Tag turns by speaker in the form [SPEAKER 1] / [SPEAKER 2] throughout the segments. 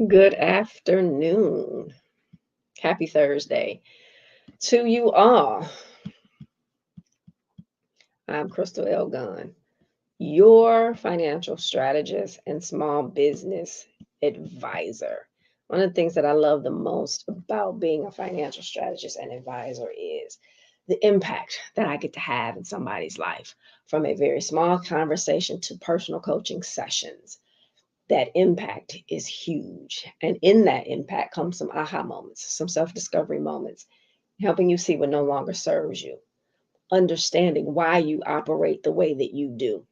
[SPEAKER 1] Good afternoon. Happy Thursday to you all. I'm Crystal L. Gunn, your financial strategist and small business advisor. One of the things that I love the most about being a financial strategist and advisor is the impact that I get to have in somebody's life, from a very small conversation to personal coaching sessions. That impact is huge. And in that impact comes some aha moments, some self discovery moments, helping you see what no longer serves you, understanding why you operate the way that you do.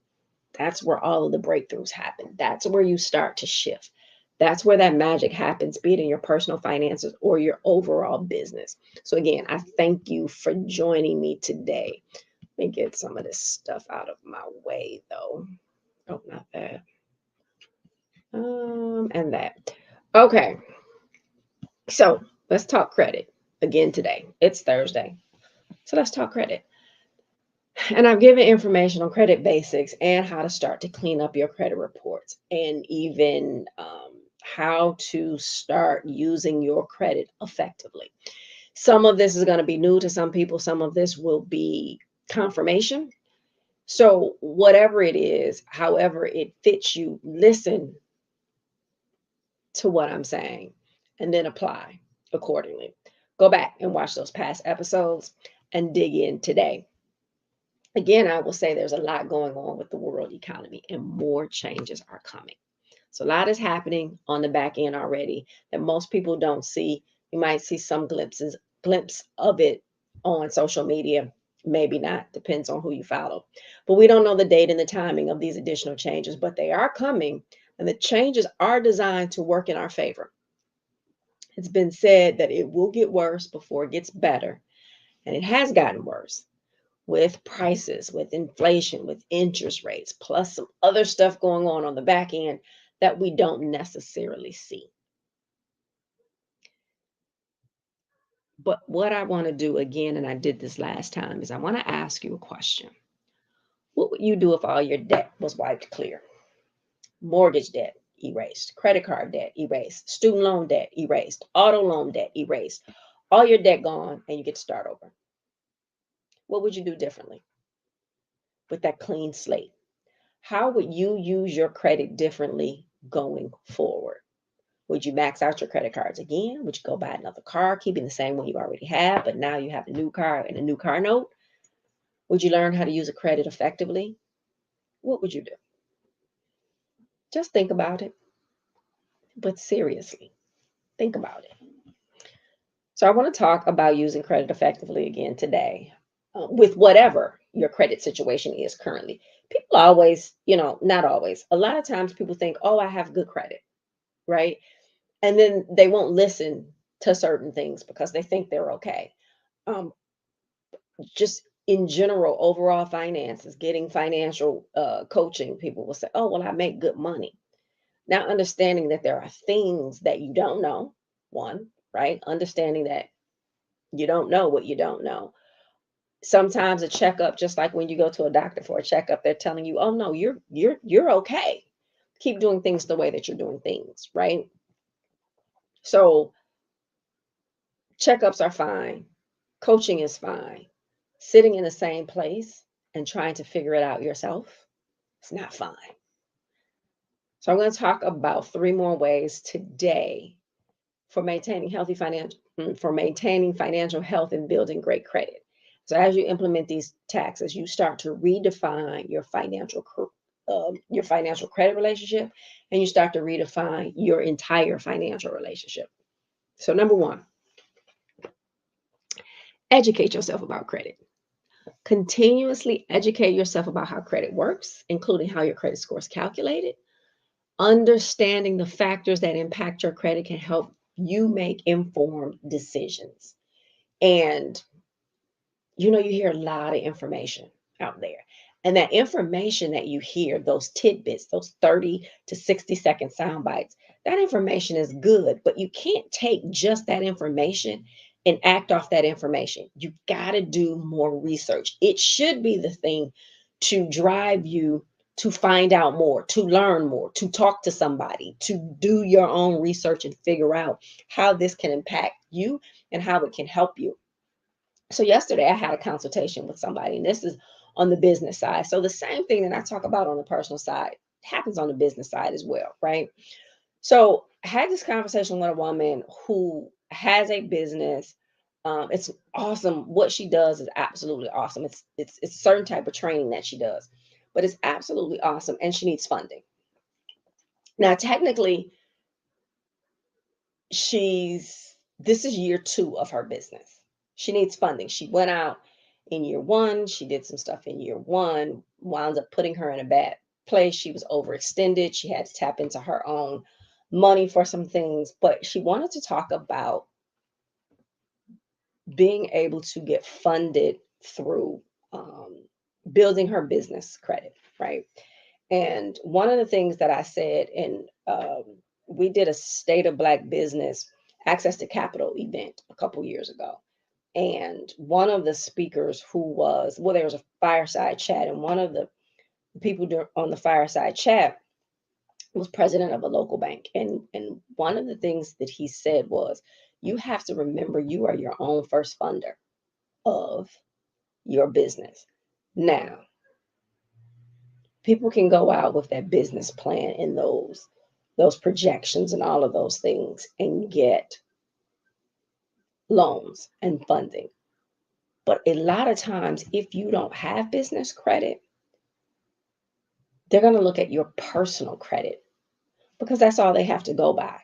[SPEAKER 1] That's where all of the breakthroughs happen. That's where you start to shift. That's where that magic happens, be it in your personal finances or your overall business. So, again, I thank you for joining me today. Let me get some of this stuff out of my way, though. Oh, not that. And that. Okay. So let's talk credit again today. It's Thursday. So let's talk credit. And I've given information on credit basics and how to start to clean up your credit reports, and even how to start using your credit effectively. Some of this is going to be new to some people. Some of this will be confirmation. So whatever it is, however it fits you, listen to what I'm saying and then apply accordingly. Go back and watch those past episodes and dig in today. Again, I will say there's a lot going on with the world economy and more changes are coming. So a lot is happening on the back end already that most people don't see. You might see some glimpse of it on social media, maybe not, depends on who you follow. But we don't know the date and the timing of these additional changes, but they are coming, and the changes are designed to work in our favor. It's been said that it will get worse before it gets better, and it has gotten worse with prices, with inflation, with interest rates, plus some other stuff going on the back end that we don't necessarily see. But what I want to do again, and I did this last time, is I want to ask you a question. What would you do if all your debt was wiped clear? Mortgage debt erased, credit card debt erased, student loan debt erased, auto loan debt erased, all your debt gone, and you get to start over. What would you do differently with that clean slate? How would you use your credit differently going forward? Would you max out your credit cards again? Would you go buy another car, keeping the same one you already have, but now you have a new car and a new car note? Would you learn how to use a credit effectively? What would you do? Just think about it, but seriously, think about it. So I want to talk about using credit effectively again today, with whatever your credit situation is currently. People always, not always, a lot of times people think, oh, I have good credit, right? And then they won't listen to certain things because they think they're okay. Um, just in general, overall finances, getting financial coaching, people will say, oh, well, I make good money. Now, understanding that there are things that you don't know, one, right? Understanding that you don't know what you don't know. Sometimes a checkup, just like when you go to a doctor for a checkup, they're telling you, oh no, you're okay. Keep doing things the way that you're doing things, right? So checkups are fine. Coaching is fine. Sitting in the same place and trying to figure it out yourself, it's not fine. So I'm going to talk about 3 more ways today for maintaining financial health and building great credit. So as you implement these taxes, you start to redefine your financial credit relationship, and you start to redefine your entire financial relationship. So number 1, Educate yourself about credit. Continuously educate yourself about how credit works, including how your credit score is calculated. Understanding the factors that impact your credit can help you make informed decisions. And you hear a lot of information out there. And that information that you hear, those tidbits, those 30 to 60-second sound bites, that information is good, but you can't take just that information and act off that information. You got to do more research. It should be the thing to drive you to find out more, to learn more, to talk to somebody, to do your own research and figure out how this can impact you and how it can help you. So yesterday I had a consultation with somebody, and this is on the business side. So the same thing that I talk about on the personal side happens on the business side as well, right? So I had this conversation with a woman who has a business. It's awesome. What she does is absolutely awesome. It's a certain type of training that she does, but it's absolutely awesome, and she needs funding. Now, technically, this is year 2 of her business. She needs funding. She went out in year 1, she did some stuff in year 1, wound up putting her in a bad place. She was overextended. She had to tap into her own money for some things, but she wanted to talk about being able to get funded through building her business credit, right? And one of the things that I said, and we did a State of Black Business Access to Capital event a couple years ago. And one of the speakers there was a fireside chat, and one of the people on the fireside chat was president of a local bank. And one of the things that he said was, you have to remember you are your own first funder of your business. Now, people can go out with that business plan and those projections and all of those things and get loans and funding. But a lot of times, if you don't have business credit, they're going to look at your personal credit because that's all they have to go by,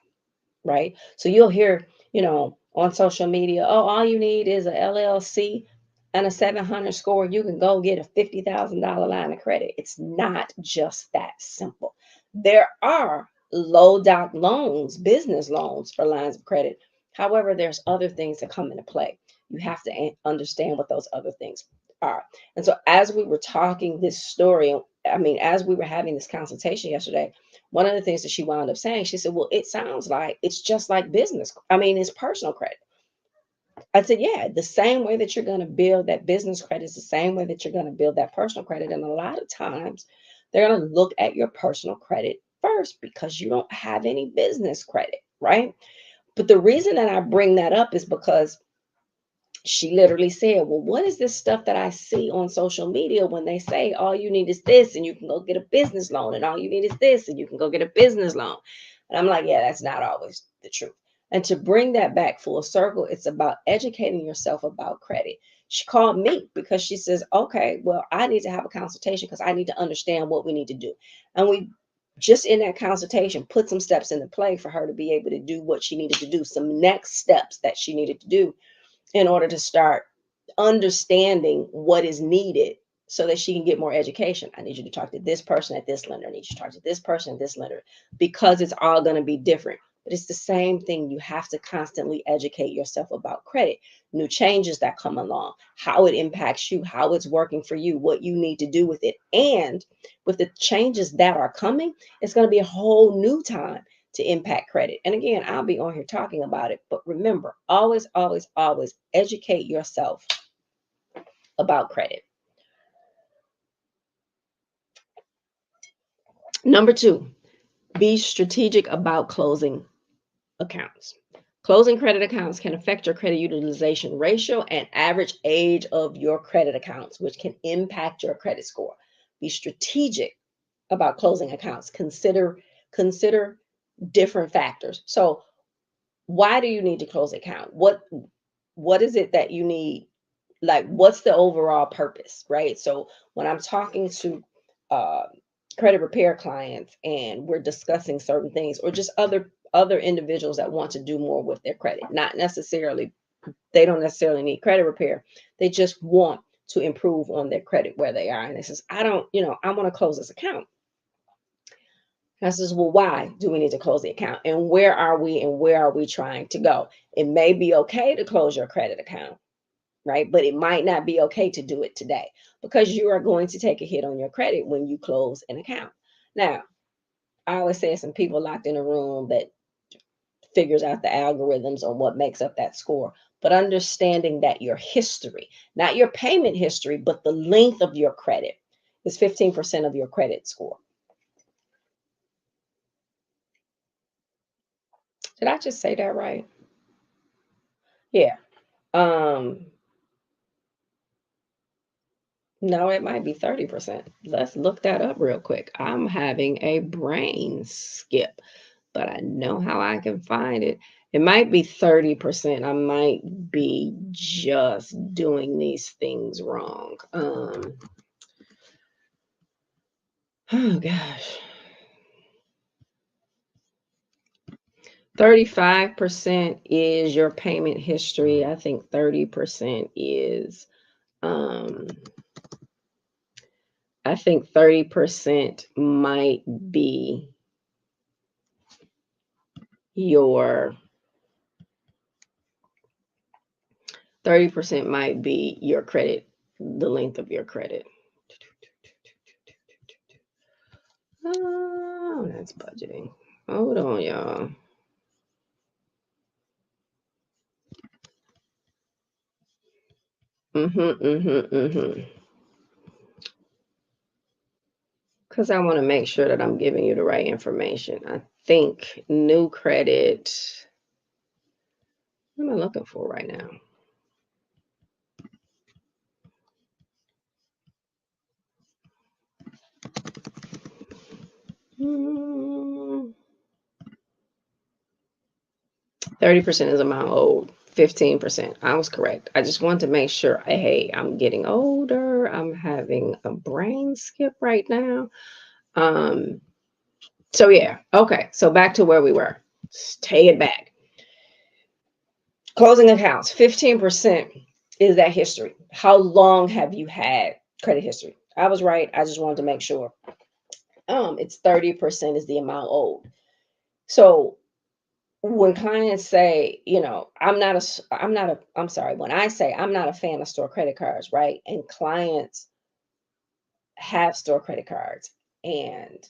[SPEAKER 1] right? So you'll hear, on social media, oh, all you need is a LLC and a 700 score. You can go get a $50,000 line of credit. It's not just that simple. There are low doc loans, business loans for lines of credit. However, there's other things that come into play. You have to understand what those other things are. And so as we were talking this story, as we were having this consultation yesterday, one of the things that she wound up saying, she said, well, it sounds like it's just like business. It's personal credit. I said, yeah, the same way that you're going to build that business credit is the same way that you're going to build that personal credit. And a lot of times they're going to look at your personal credit first because you don't have any business credit, right? But the reason that I bring that up is because she literally said, well, what is this stuff that I see on social media when they say all you need is this and you can go get a business loan, and all you need is this and you can go get a business loan? And I'm like, yeah, that's not always the truth. And to bring that back full circle, it's about educating yourself about credit. She called me because she says, okay, well, I need to have a consultation because I need to understand what we need to do. And we just in that consultation put some steps into play for her to be able to do what she needed to do, some next steps that she needed to do in order to start understanding what is needed so that she can get more education. I need you to talk to this person at this lender. I need you to talk to this person at this lender, because it's all going to be different. But it's the same thing. You have to constantly educate yourself about credit, new changes that come along, how it impacts you, how it's working for you, what you need to do with it. And with the changes that are coming, it's going to be a whole new time to impact credit. And again, I'll be on here talking about it. But remember, always, always, always educate yourself about credit. Number 2, be strategic about closing accounts. Closing credit accounts can affect your credit utilization ratio and average age of your credit accounts, which can impact your credit score. Be strategic about closing accounts. Consider different factors. So why do you need to close an account? What is it that you need? Like, what's the overall purpose, right? So when I'm talking to uh, credit repair clients and we're discussing certain things, or just other individuals that want to do more with their credit, not necessarily They don't necessarily need credit repair. They just want to improve on their credit where they are. And they says, I don't, I want to close this account. And I says, well, why do we need to close the account? And where are we and where are we trying to go? It may be okay to close your credit account, right? But it might not be okay to do it today because you are going to take a hit on your credit when you close an account. Now, I always say some people locked in a room that figures out the algorithms on what makes up that score. But understanding that your history, not your payment history, but the length of your credit is 15% of your credit score. Did I just say that right? Yeah. Um, no, it might be 30%. Let's look that up real quick. I'm having a brain skip, but I know how I can find it. It might be 30%. I might be just doing these things wrong. Oh gosh. 35% is your payment history. I think 30% is um I think 30% might be your 30% might be your credit, the length of your credit. Oh, that's budgeting. Hold on, y'all. Because I want to make sure that I'm giving you the right information. I think new credit. What am I looking for right now? Hmm. 30% is amount owed. 15%. I was correct. I just wanted to make sure, hey, I'm getting older. I'm having a brain skip right now. Um, so yeah, okay. So back to where we were. Let's take it back. Closing accounts, 15% is that history. How long have you had credit history? I was right. I just wanted to make sure. It's 30% is the amount owed. So when clients say, I'm sorry, when I say I'm not a fan of store credit cards, right? And clients have store credit cards and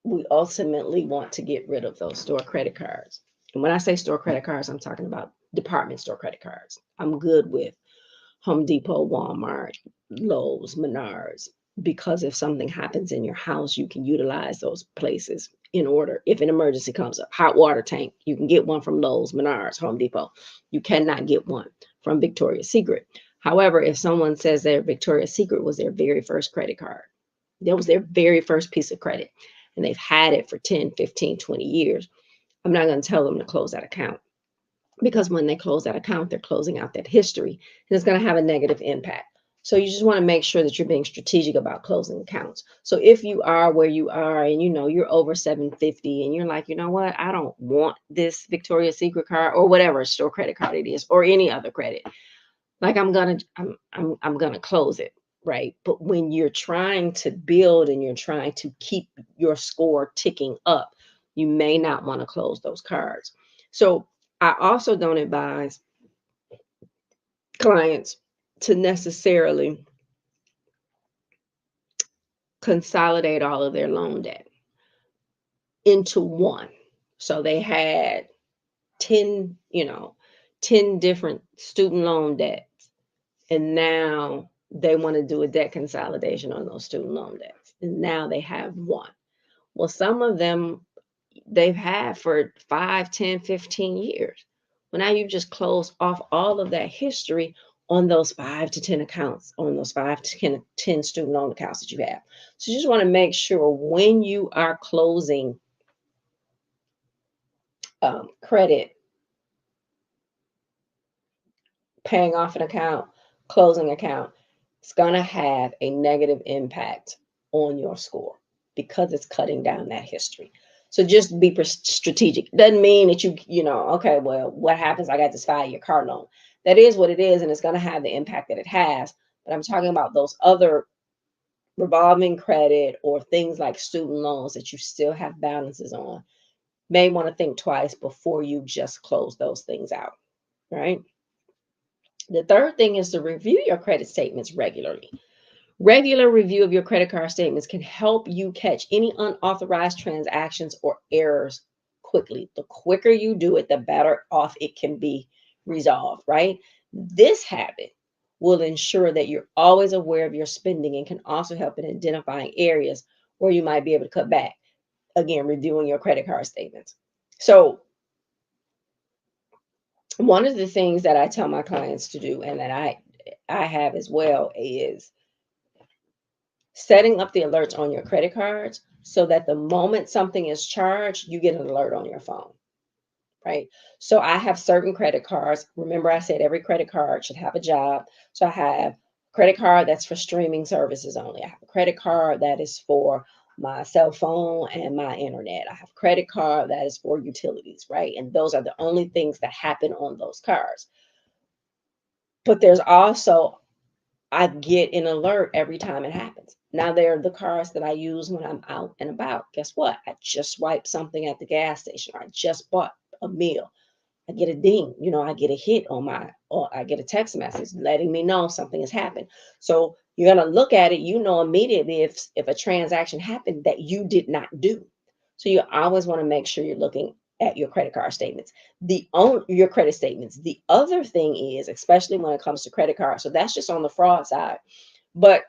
[SPEAKER 1] we ultimately want to get rid of those store credit cards. And when I say store credit cards, I'm talking about department store credit cards. I'm good with Home Depot, Walmart, Lowe's, Menards, because if something happens in your house, you can utilize those places in order. If an emergency comes up, hot water tank, you can get one from Lowe's, Menards, Home Depot. You cannot get one from Victoria's Secret. However, if someone says their Victoria's Secret was their very first credit card, that was their very first piece of credit, and they've had it for 10, 15, 20 years, I'm not going to tell them to close that account because when they close that account, they're closing out that history and it's going to have a negative impact. So you just want to make sure that you're being strategic about closing accounts. So if you are where you are and you're over 750 and you're like, you know what, I don't want this Victoria's Secret card or whatever store credit card it is or any other credit. Like I'm gonna close it, right? But when you're trying to build and you're trying to keep your score ticking up, you may not want to close those cards. So I also don't advise clients to necessarily consolidate all of their loan debt into one. So they had 10, 10 different student loan debts. And now they want to do a debt consolidation on those student loan debts. And now they have one. Well, some of them they've had for 5, 10, 15 years. Well, now you've just closed off all of that history on those 5 to 10 accounts, on those 5 to 10 student loan accounts that you have. So you just want to make sure when you are closing credit, paying off an account, closing account, it's going to have a negative impact on your score because it's cutting down that history. So just be strategic. Doesn't mean that okay, well, what happens? I got this 5-year car loan. that is what it is, and it's going to have the impact that it has. But I'm talking about those other revolving credit or things like student loans that you still have balances on. May want to think twice before you just close those things out, right? The third thing is to review your credit statements regularly. Regular review of your credit card statements can help you catch any unauthorized transactions or errors quickly. The quicker you do it, the better off it can be resolved, right? This habit will ensure that you're always aware of your spending and can also help in identifying areas where you might be able to cut back. Again, reviewing your credit card statements. So, one of the things that I tell my clients to do and that I have as well is setting up the alerts on your credit cards so that the moment something is charged, you get an alert on your phone, right? So I have certain credit cards. Remember, I said every credit card should have a job. So I have a credit card that's for streaming services only. I have a credit card that is for my cell phone and my internet. I have a credit card that is for utilities, right? And those are the only things that happen on those cards. But there's also I get an alert every time it happens. Now, they're the cards that I use when I'm out and about. Guess what? I just swiped something at the gas station, or I just bought a meal. I get a ding, I get a hit on or I get a text message letting me know something has happened. So you're gonna look at it, immediately if a transaction happened that you did not do. So you always want to make sure you're looking at your credit card statements, your credit statements. The other thing is, especially when it comes to credit cards, so that's just on the fraud side, but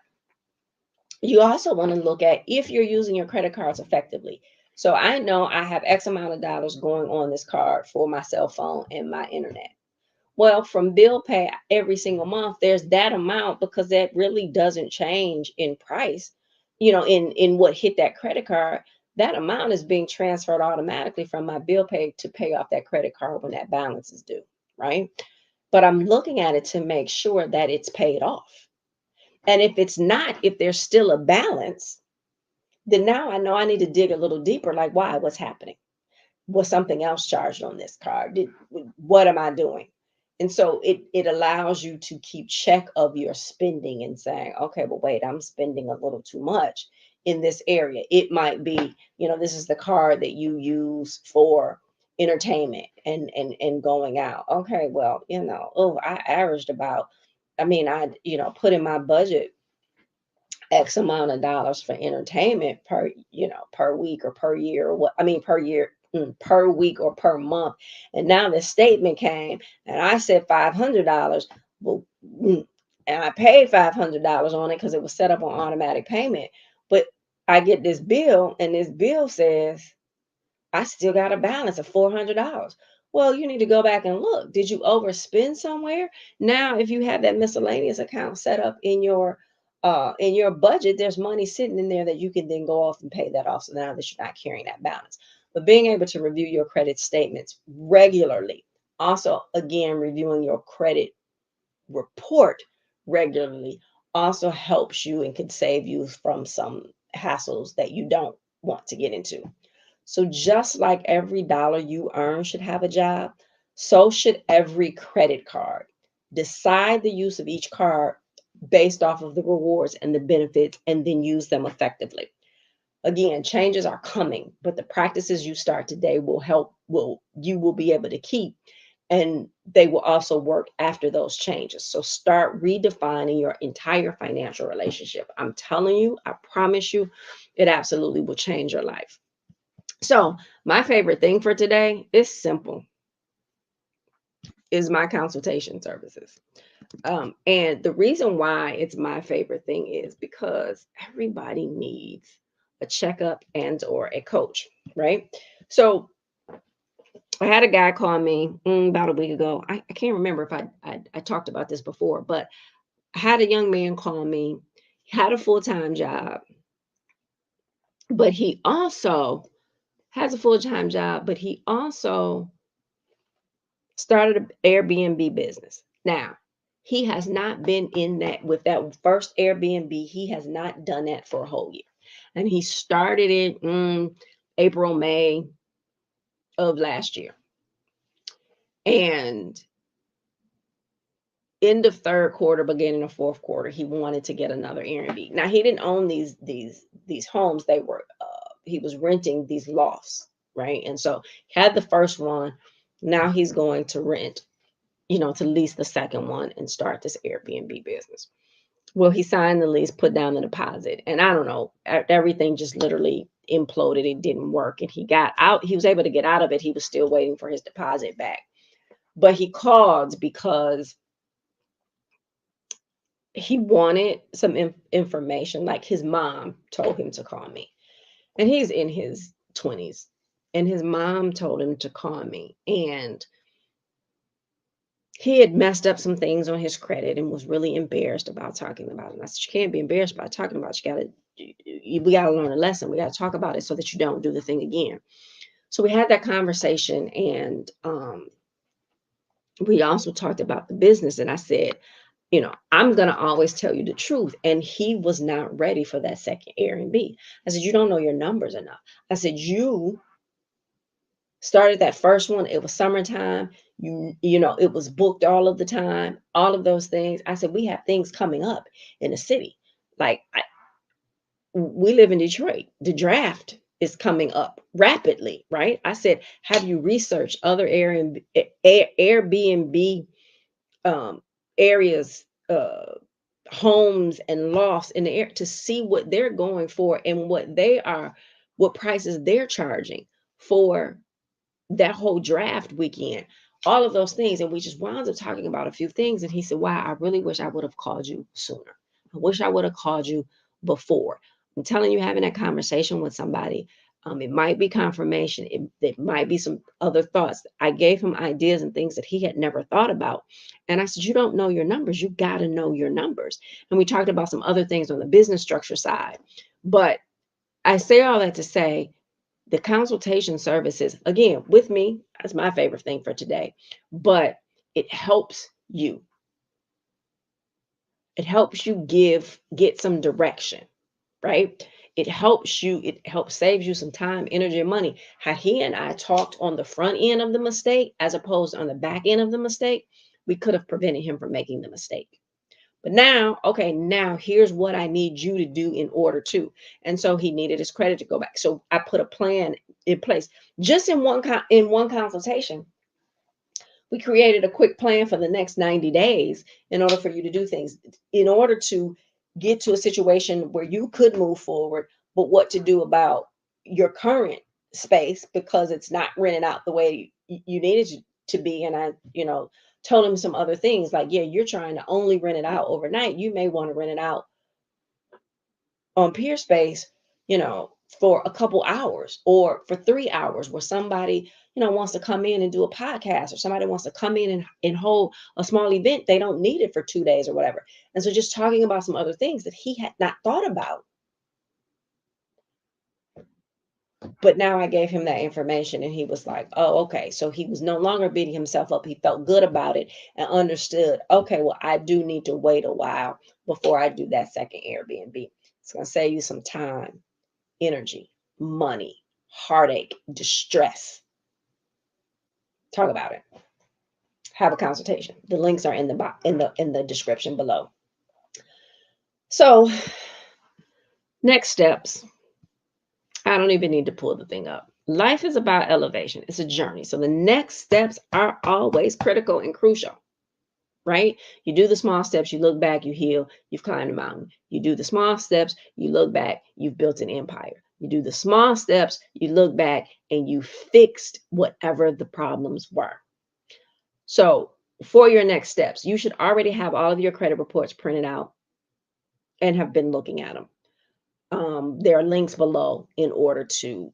[SPEAKER 1] you also want to look at if you're using your credit cards effectively. So I know I have X amount of dollars going on this card for my cell phone and my internet. Well, from bill pay every single month, there's that amount because that really doesn't change in price, in what hit that credit card. That amount is being transferred automatically from my bill pay to pay off that credit card when that balance is due, right? But I'm looking at it to make sure that it's paid off. And if it's not, if there's still a balance, then now I know I need to dig a little deeper. Like, why? What's happening? Was something else charged on this card? What am I doing? And so it allows you to keep check of your spending and saying, okay, well, wait, I'm spending a little too much in this area. It might be, this is the card that you use for entertainment and going out. Okay, well, I averaged about, put in my budget X amount of dollars for entertainment per week or per year, or per year, per week or per month. And now the statement came and I said $500. Well, and I paid $500 on it because it was set up on automatic payment. But I get this bill and this bill says I still got a balance of $400. Well, you need to go back and look. Did you overspend somewhere? Now, if you have that miscellaneous account set up in your budget, there's money sitting in there that you can then go off and pay that off. So now that you're not carrying that balance. But being able to review your credit statements regularly, also again reviewing your credit report regularly, also helps you and can save you from some hassles that you don't want to get into. So just like every dollar you earn should have a job, so should every credit card. Decide the use of each card based off of the rewards and the benefits, and then use them effectively. Again, changes are coming, but the practices you start today you will be able to keep, and they will also work after those changes. So start redefining your entire financial relationship. I'm telling you, I promise you, it absolutely will change your life. So my favorite thing for today is simple, is my consultation services. And the reason why it's my favorite thing is because everybody needs a checkup and or a coach, right? So I had a guy call me about a week ago. I can't remember if I talked about this before, but I had a young man call me. He had a full-time job, but he also has a full-time job, but he also started an Airbnb business. Now, he has not been in that with that first Airbnb. He has not done that for a whole year. And he started it April, May of last year. And end of third quarter, beginning of fourth quarter, he wanted to get another Airbnb. Now he didn't own these homes. They were he was renting these lofts, right? And so he had the first one. Now he's going to rent, to lease the second one and start this Airbnb business. Well, he signed the lease, put down the deposit, and I don't know, everything just literally imploded. It didn't work, and he got out. He was able to get out of it. He was still waiting for his deposit back, but he called because he wanted some information. Like his mom told him to call me, and he's in his 20s, and his mom told him to call me, and he had messed up some things on his credit and was really embarrassed about talking about it. And I said, you can't be embarrassed about talking about it. We got to learn a lesson. We got to talk about it so that you don't do the thing again. So we had that conversation, and we also talked about the business. And I said, I'm going to always tell you the truth. And he was not ready for that second Airbnb. I said, you don't know your numbers enough. I said, you started that first one. It was summertime. It was booked all of the time, all of those things. I said, we have things coming up in the city. Like we live in Detroit. The draft is coming up rapidly, right? I said, have you researched other Airbnb areas, homes and lofts in the air to see what they're going for and what prices they're charging for that whole draft weekend, all of those things. And we just wound up talking about a few things. And he said, wow, I really wish I would have called you sooner. I wish I would have called you before. I'm telling you, having that conversation with somebody, it might be confirmation. It might be some other thoughts. I gave him ideas and things that he had never thought about. And I said, you don't know your numbers. You got to know your numbers. And we talked about some other things on the business structure side. But I say all that to say, the consultation services, again, with me, that's my favorite thing for today, but it helps you. It helps you get some direction, right? It helps saves you some time, energy, and money. Had he and I talked on the front end of the mistake as opposed to on the back end of the mistake, we could have prevented him from making the mistake. But now, okay, now here's what I need you to do in order to. And so he needed his credit to go back. So I put a plan in place. Just in one consultation, we created a quick plan for the next 90 days in order for you to do things, in order to get to a situation where you could move forward, but what to do about your current space because it's not rented out the way you needed to be. And I, told him some other things like, yeah, you're trying to only rent it out overnight. You may want to rent it out on peer space, for a couple hours or for 3 hours where somebody, wants to come in and do a podcast, or somebody wants to come in and hold a small event. They don't need it for 2 days or whatever. And so just talking about some other things that he had not thought about. But now I gave him that information and he was like, oh, okay. So he was no longer beating himself up. He felt good about it and understood, okay, well, I do need to wait a while before I do that second Airbnb. It's going to save you some time, energy, money, heartache, distress. Talk about it. Have a consultation. The links are in the description below. So next steps. I don't even need to pull the thing up. Life is about elevation. It's a journey. So the next steps are always critical and crucial, right? You do the small steps, you look back, you heal, you've climbed a mountain. You do the small steps, you look back, you've built an empire. You do the small steps, you look back, and you fixed whatever the problems were. So for your next steps, you should already have all of your credit reports printed out and have been looking at them. There are links below in order to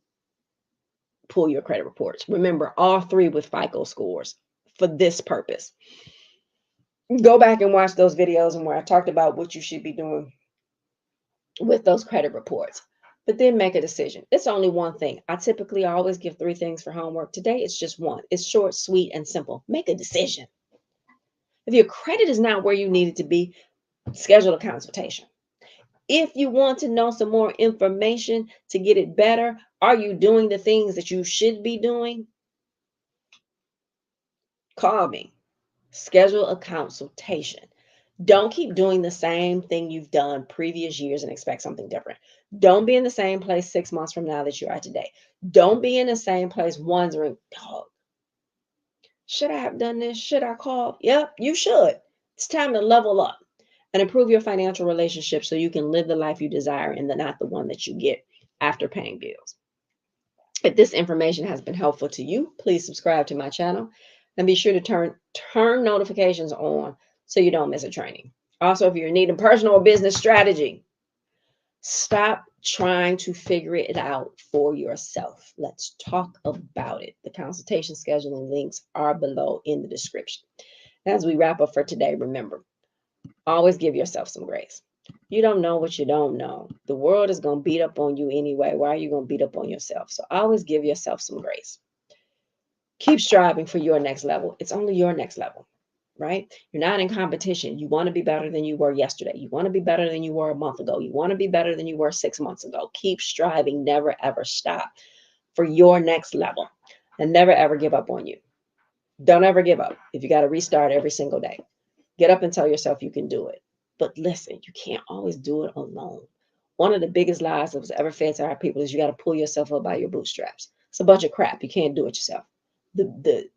[SPEAKER 1] pull your credit reports. Remember, all three with FICO scores for this purpose. Go back and watch those videos and where I talked about what you should be doing with those credit reports. But then make a decision. It's only one thing. I typically always give 3 things for homework. Today, it's just one. It's short, sweet, and simple. Make a decision. If your credit is not where you need it to be, schedule a consultation. If you want to know some more information to get it better, are you doing the things that you should be doing? Call me. Schedule a consultation. Don't keep doing the same thing you've done previous years and expect something different. Don't be in the same place 6 months from now that you are today. Don't be in the same place wondering, oh, should I have done this? Should I call? Yep, you should. It's time to level up and improve your financial relationship so you can live the life you desire and not the one that you get after paying bills. If this information has been helpful to you, please subscribe to my channel and be sure to turn notifications on so you don't miss a training. Also, if you're needing personal or business strategy, stop trying to figure it out for yourself. Let's talk about it. The consultation scheduling links are below in the description. As we wrap up for today, remember, always give yourself some grace. You don't know what you don't know. The world is going to beat up on you anyway. Why are you going to beat up on yourself? So always give yourself some grace. Keep striving for your next level. It's only your next level, right? You're not in competition. You want to be better than you were yesterday. You want to be better than you were a month ago. You want to be better than you were 6 months ago. Keep striving. Never, ever stop for your next level and never, ever give up on you. Don't ever give up. If you got to restart every single day, get up and tell yourself you can do it. But listen, you can't always do it alone. One of the biggest lies that was ever fed to our people is you got to pull yourself up by your bootstraps. It's a bunch of crap. You can't do it yourself. The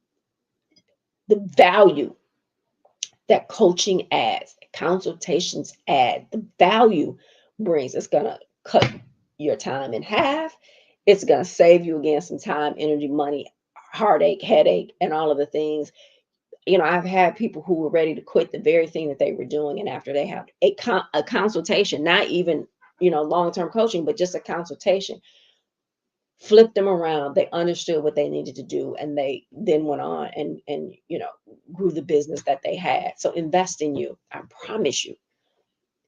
[SPEAKER 1] value that coaching adds, consultations add, the value brings, it's going to cut your time in half. It's going to save you again some time, energy, money, heartache, headache, and all of the things. You know, I've had people who were ready to quit the very thing that they were doing. And after they have a consultation, not even, long-term coaching, but just a consultation, flipped them around. They understood what they needed to do. And they then went on and grew the business that they had. So invest in you. I promise you,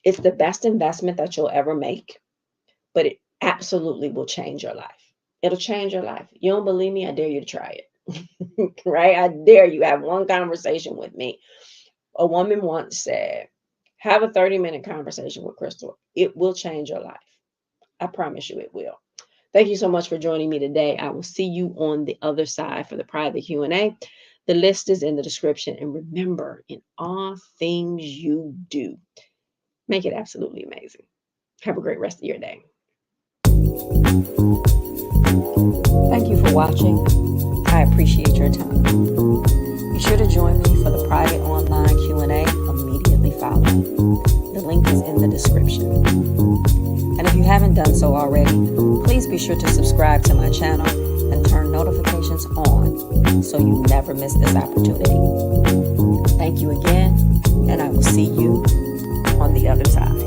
[SPEAKER 1] it's the best investment that you'll ever make, but it absolutely will change your life. It'll change your life. You don't believe me? I dare you to try it. Right? I dare you have one conversation with me. A woman once said, have a 30-minute conversation with Crystal. It will change your life. I promise you it will. Thank you so much for joining me today. I will see you on the other side for the private Q&A. The list is in the description. And remember, in all things you do, make it absolutely amazing. Have a great rest of your day. Thank you for watching. I appreciate your time. Be sure to join me for the private online Q&A immediately following. The link is in the description. And if you haven't done so already, please be sure to subscribe to my channel and turn notifications on so you never miss this opportunity. Thank you again, and I will see you on the other side.